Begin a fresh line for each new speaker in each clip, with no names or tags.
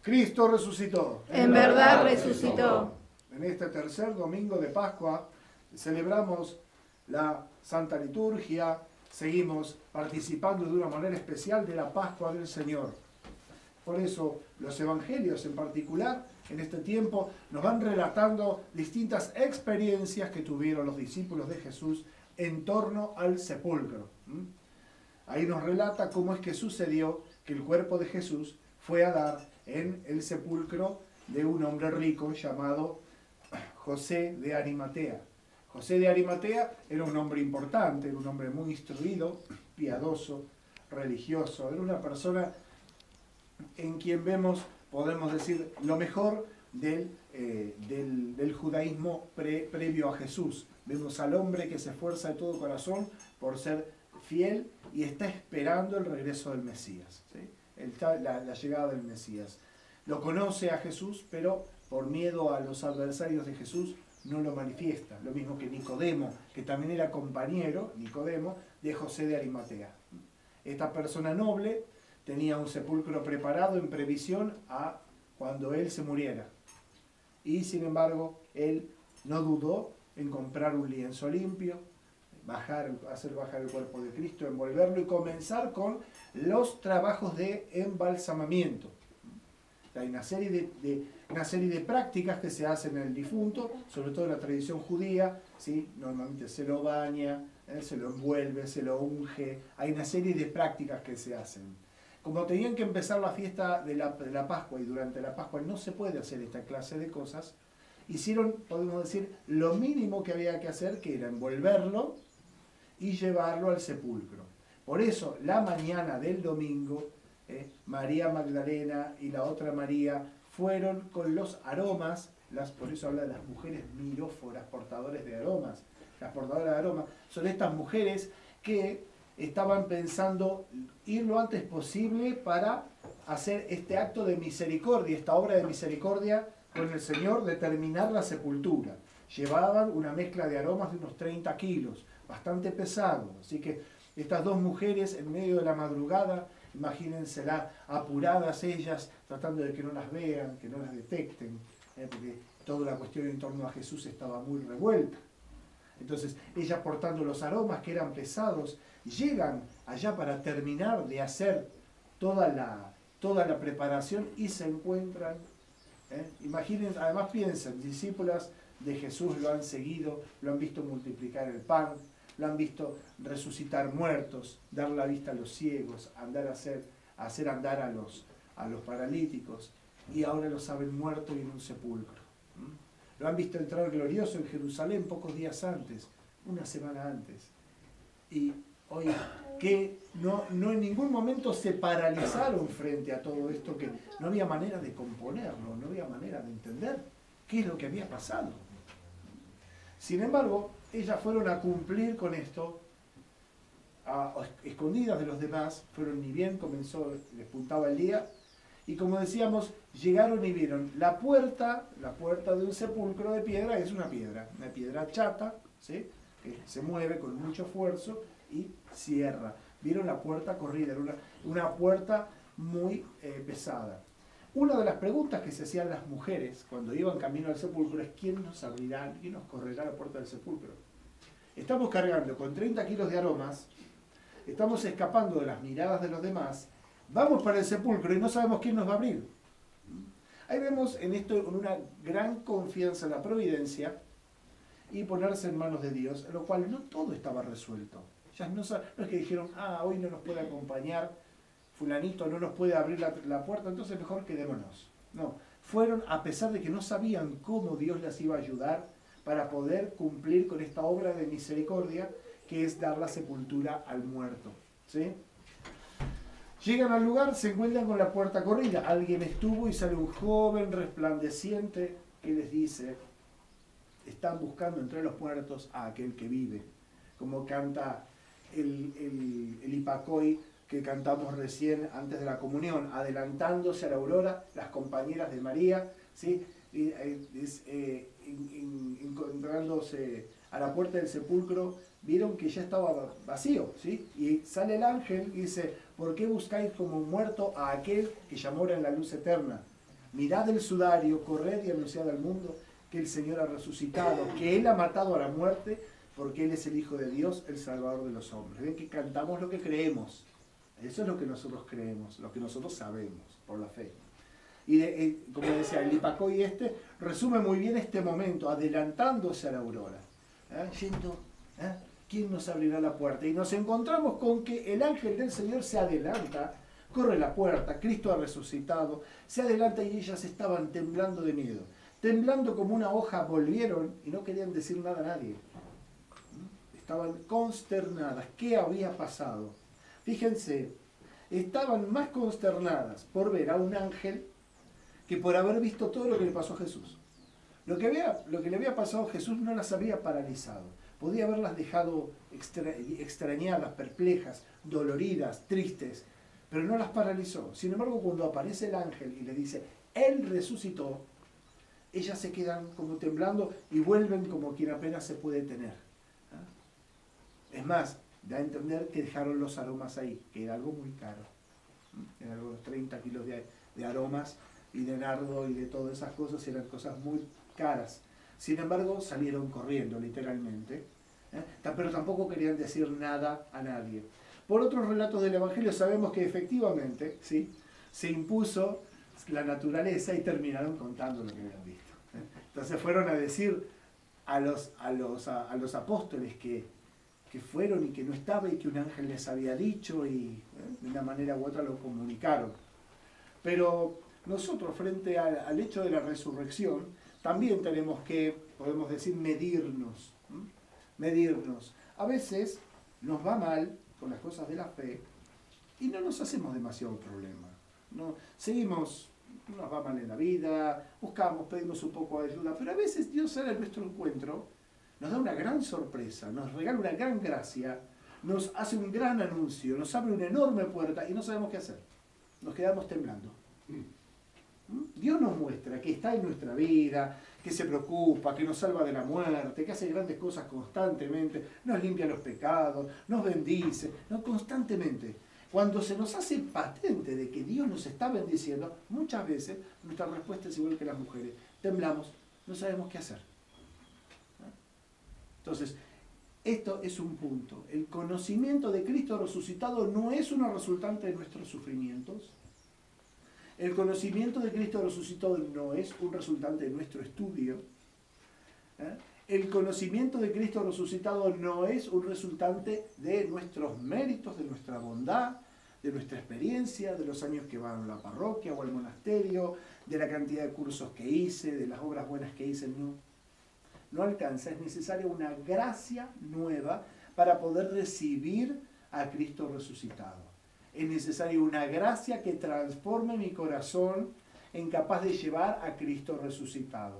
Cristo resucitó.
En verdad resucitó.
En este tercer domingo de Pascua celebramos la Santa Liturgia, seguimos participando de una manera especial de la Pascua del Señor. Por eso los evangelios en particular en este tiempo nos van relatando distintas experiencias que tuvieron los discípulos de Jesús en torno al sepulcro. Ahí nos relata cómo es que sucedió que el cuerpo de Jesús fue a dar en el sepulcro de un hombre rico llamado José de Arimatea. José de Arimatea era un hombre importante, era un hombre muy instruido, piadoso, religioso, era una persona en quien vemos, podemos decir, lo mejor del judaísmo previo a Jesús. Vemos al hombre que se esfuerza de todo corazón por ser fiel y está esperando el regreso del Mesías, ¿sí? La llegada del Mesías. Lo conoce a Jesús, pero por miedo a los adversarios de Jesús no lo manifiesta. Lo mismo que Nicodemo, que también era compañero, Nicodemo, de José de Arimatea. Esta persona noble tenía un sepulcro preparado en previsión a cuando él se muriera. Y sin embargo, él no dudó en comprar un lienzo limpio, hacer bajar el cuerpo de Cristo, envolverlo y comenzar con los trabajos de embalsamamiento. Hay una serie de prácticas que se hacen en el difunto, sobre todo en la tradición judía, ¿sí? Normalmente se lo baña, se lo envuelve, se lo unge, hay una serie de prácticas que se hacen. Como tenían que empezar la fiesta de la Pascua y durante la Pascua no se puede hacer esta clase de cosas, hicieron, podemos decir, lo mínimo que había que hacer, que era envolverlo y llevarlo al sepulcro. Por eso, la mañana del domingo, María Magdalena y la otra María fueron con los aromas, por eso habla de las mujeres miróforas, portadores de aromas. Las portadoras de aromas son estas mujeres que estaban pensando ir lo antes posible para hacer este acto de misericordia, esta obra de misericordia con el Señor, de terminar la sepultura. Llevaban una mezcla de aromas de unos 30 kilos, bastante pesado. Así que estas dos mujeres en medio de la madrugada, imagínensela apuradas ellas, tratando de que no las vean, que no las detecten, porque toda la cuestión en torno a Jesús estaba muy revuelta. Entonces, ellas portando los aromas que eran pesados, llegan allá para terminar de hacer toda la preparación y se encuentran. Imaginen, además piensen, discípulas de Jesús lo han seguido, lo han visto multiplicar el pan, lo han visto resucitar muertos, dar la vista a los ciegos, hacer andar a los paralíticos, y ahora lo saben muerto y en un sepulcro. Lo han visto entrar glorioso en Jerusalén pocos días antes, una semana antes. Y hoy, que no en ningún momento se paralizaron frente a todo esto, que no había manera de componerlo, no había manera de entender qué es lo que había pasado. Sin embargo, ellas fueron a cumplir con esto, escondidas de los demás, fueron ni bien comenzó, les puntaba el día, y como decíamos, llegaron y vieron la puerta de un sepulcro de piedra, es una piedra chata, ¿sí? Que se mueve con mucho esfuerzo y cierra. Vieron la puerta corrida, era una puerta muy pesada. Una de las preguntas que se hacían las mujeres cuando iban camino al sepulcro es: ¿quién nos abrirá, quién nos correrá la puerta del sepulcro? Estamos cargando con 30 kilos de aromas, estamos escapando de las miradas de los demás, vamos para el sepulcro y no sabemos quién nos va a abrir. Ahí vemos en esto una gran confianza en la providencia y ponerse en manos de Dios, en lo cual no todo estaba resuelto. Ya no es que dijeron: hoy no nos puede acompañar fulanito, no nos puede abrir la puerta, entonces mejor quedémonos. No, fueron a pesar de que no sabían cómo Dios les iba a ayudar para poder cumplir con esta obra de misericordia que es dar la sepultura al muerto, ¿sí? Llegan al lugar, se encuentran con la puerta corrida. Alguien estuvo y sale un joven resplandeciente que les dice: están buscando entre los muertos a aquel que vive. Como canta el Hipacoi que cantamos recién antes de la comunión, adelantándose a la aurora, las compañeras de María, ¿sí? Encontrándose a la puerta del sepulcro, vieron que ya estaba vacío, ¿sí? Y sale el ángel y dice: ¿por qué buscáis como muerto a aquel que ya mora en la luz eterna? mirad el sudario, corred y anunciad al mundo que el Señor ha resucitado, que Él ha matado a la muerte, porque Él es el Hijo de Dios, el Salvador de los hombres. Ven que cantamos lo que creemos. Eso es lo que nosotros creemos, lo que nosotros sabemos por la fe. Y como decía, el Lipacoy resume muy bien este momento, adelantándose a la aurora. Yendo, ¿quién nos abrirá la puerta? Y nos encontramos con que el ángel del Señor se adelanta, corre la puerta, Cristo ha resucitado, se adelanta y ellas estaban temblando de miedo. Temblando como una hoja, volvieron y no querían decir nada a nadie. Estaban consternadas. ¿Qué había pasado? Fíjense, estaban más consternadas por ver a un ángel que por haber visto todo lo que le pasó a Jesús. Lo que le había pasado a Jesús no las había paralizado. Podía haberlas dejado extrañadas, perplejas, doloridas, tristes, pero no las paralizó. Sin embargo, cuando aparece el ángel y le dice, Él resucitó, ellas se quedan como temblando y vuelven como quien apenas se puede tener. Es más, da a entender que dejaron los aromas ahí, que era algo muy caro. Eran unos 30 kilos de aromas y de nardo y de todas esas cosas, eran cosas muy caras. Sin embargo, salieron corriendo, literalmente. Pero tampoco querían decir nada a nadie. Por otros relatos del Evangelio sabemos que efectivamente, ¿sí?, se impuso la naturaleza y terminaron contando lo que habían visto. Entonces fueron a decir a los apóstoles que fueron y que no estaba y que un ángel les había dicho y de una manera u otra lo comunicaron. Pero nosotros frente al hecho de la resurrección también tenemos que, podemos decir, medirnos. Medirnos. A veces nos va mal con las cosas de la fe y no nos hacemos demasiado problema. No, seguimos, nos va mal en la vida, buscamos, pedimos un poco de ayuda, pero a veces Dios sale a nuestro encuentro, nos da una gran sorpresa, nos regala una gran gracia, nos hace un gran anuncio, nos abre una enorme puerta y no sabemos qué hacer. Nos quedamos temblando. Dios nos muestra que está en nuestra vida, que se preocupa, que nos salva de la muerte, que hace grandes cosas constantemente, nos limpia los pecados, nos bendice, ¿no? Constantemente. Cuando se nos hace patente de que Dios nos está bendiciendo, muchas veces nuestra respuesta es igual que las mujeres. Temblamos, no sabemos qué hacer. Entonces, esto es un punto. El conocimiento de Cristo resucitado no es una resultante de nuestros sufrimientos. El conocimiento de Cristo resucitado no es un resultante de nuestro estudio. El conocimiento de Cristo resucitado no es un resultante de nuestros méritos, de nuestra bondad, de nuestra experiencia, de los años que van a la parroquia o al monasterio, de la cantidad de cursos que hice, de las obras buenas que hice. No alcanza. Es necesaria una gracia nueva para poder recibir a Cristo resucitado. Es necesaria una gracia que transforme mi corazón en capaz de llevar a Cristo resucitado.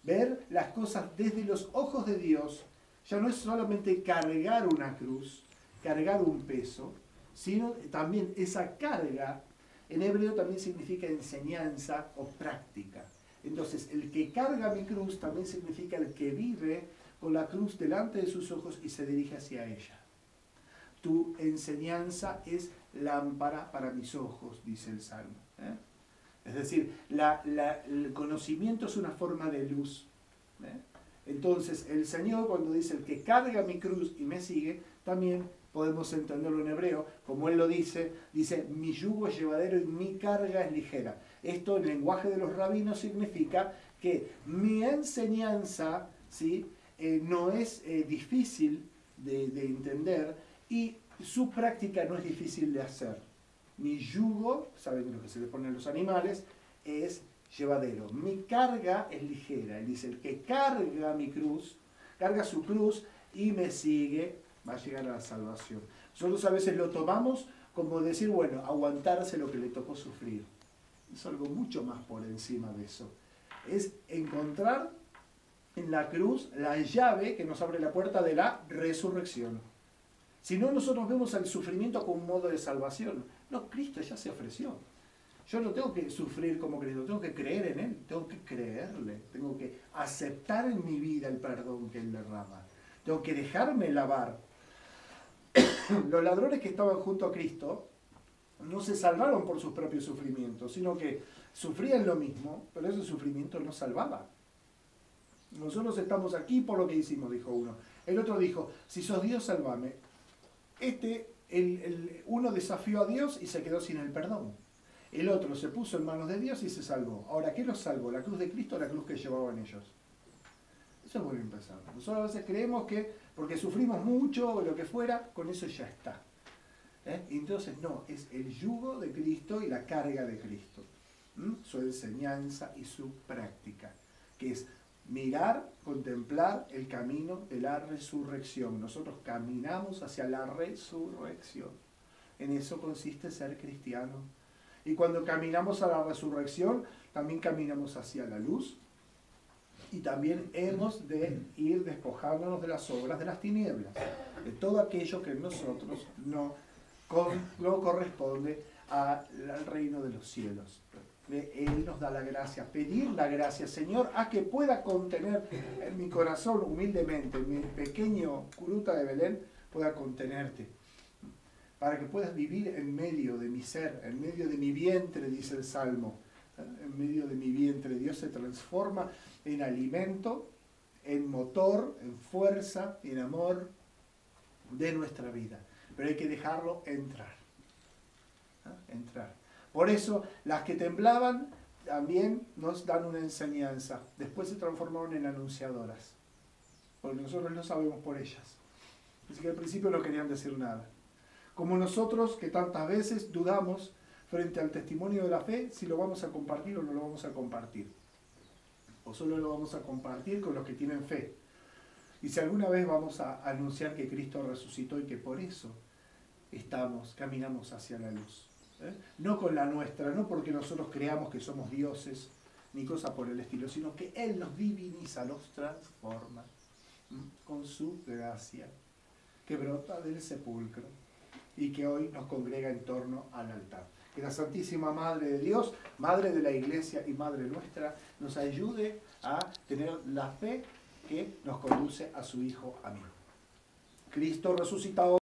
Ver las cosas desde los ojos de Dios ya no es solamente cargar una cruz, cargar un peso, sino también esa carga, en hebreo también significa enseñanza o práctica. Entonces, el que carga mi cruz también significa el que vive con la cruz delante de sus ojos y se dirige hacia ella. Tu enseñanza es lámpara para mis ojos, dice el Salmo. Es decir, el conocimiento es una forma de luz. Entonces, el Señor, cuando dice el que carga mi cruz y me sigue, también podemos entenderlo en hebreo, como Él lo dice, mi yugo es llevadero y mi carga es ligera. Esto en el lenguaje de los rabinos significa que mi enseñanza, ¿sí?, no es difícil de entender, y su práctica no es difícil de hacer. Mi yugo, saben lo que se le pone a los animales, es llevadero. Mi carga es ligera. Él dice, el que carga mi cruz, carga su cruz y me sigue, va a llegar a la salvación. Nosotros a veces lo tomamos como decir, bueno, aguantarse lo que le tocó sufrir. Es algo mucho más por encima de eso. Es encontrar en la cruz la llave que nos abre la puerta de la resurrección. Si no, nosotros vemos el sufrimiento como un modo de salvación. No, Cristo ya se ofreció. Yo no tengo que sufrir como Cristo, tengo que creer en Él, tengo que creerle, tengo que aceptar en mi vida el perdón que Él derrama. Tengo que dejarme lavar. Los ladrones que estaban junto a Cristo no se salvaron por sus propios sufrimientos, sino que sufrían lo mismo, pero ese sufrimiento no salvaba. Nosotros estamos aquí por lo que hicimos, dijo uno. El otro dijo, si sos Dios, salvame. Uno desafió a Dios y se quedó sin el perdón. El otro se puso en manos de Dios y se salvó. Ahora, ¿qué los salvó? ¿La cruz de Cristo o la cruz que llevaban ellos? Eso es bueno empezar. Nosotros a veces creemos que porque sufrimos mucho o lo que fuera, con eso ya está. Entonces no, es el yugo de Cristo y la carga de Cristo. Su enseñanza y su práctica, que es mirar, contemplar el camino de la resurrección. Nosotros caminamos hacia la resurrección. En eso consiste ser cristiano. Y cuando caminamos a la resurrección, también caminamos hacia la luz. Y también hemos de ir despojándonos de las obras de las tinieblas, de todo aquello que en nosotros no corresponde al reino de los cielos. Él nos da la gracia, pedir la gracia, Señor, a que pueda contener en mi corazón humildemente, en mi pequeño curuta de Belén, pueda contenerte, para que puedas vivir en medio de mi ser, en medio de mi vientre, dice el Salmo. En medio de mi vientre Dios se transforma en alimento, en motor, en fuerza, en amor de nuestra vida. Pero hay que dejarlo entrar. Entrar. Por eso las que temblaban también nos dan una enseñanza. Después se transformaron en anunciadoras. Porque nosotros no sabemos por ellas. Así que al principio no querían decir nada. Como nosotros que tantas veces dudamos frente al testimonio de la fe, si lo vamos a compartir o no lo vamos a compartir. O solo lo vamos a compartir con los que tienen fe. Y si alguna vez vamos a anunciar que Cristo resucitó y que por eso caminamos hacia la luz. No con la nuestra, no porque nosotros creamos que somos dioses, ni cosa por el estilo, sino que Él nos diviniza, los transforma con su gracia, que brota del sepulcro y que hoy nos congrega en torno al altar. Que la Santísima Madre de Dios, Madre de la Iglesia y Madre nuestra, nos ayude a tener la fe que nos conduce a su Hijo amigo. Cristo resucitado.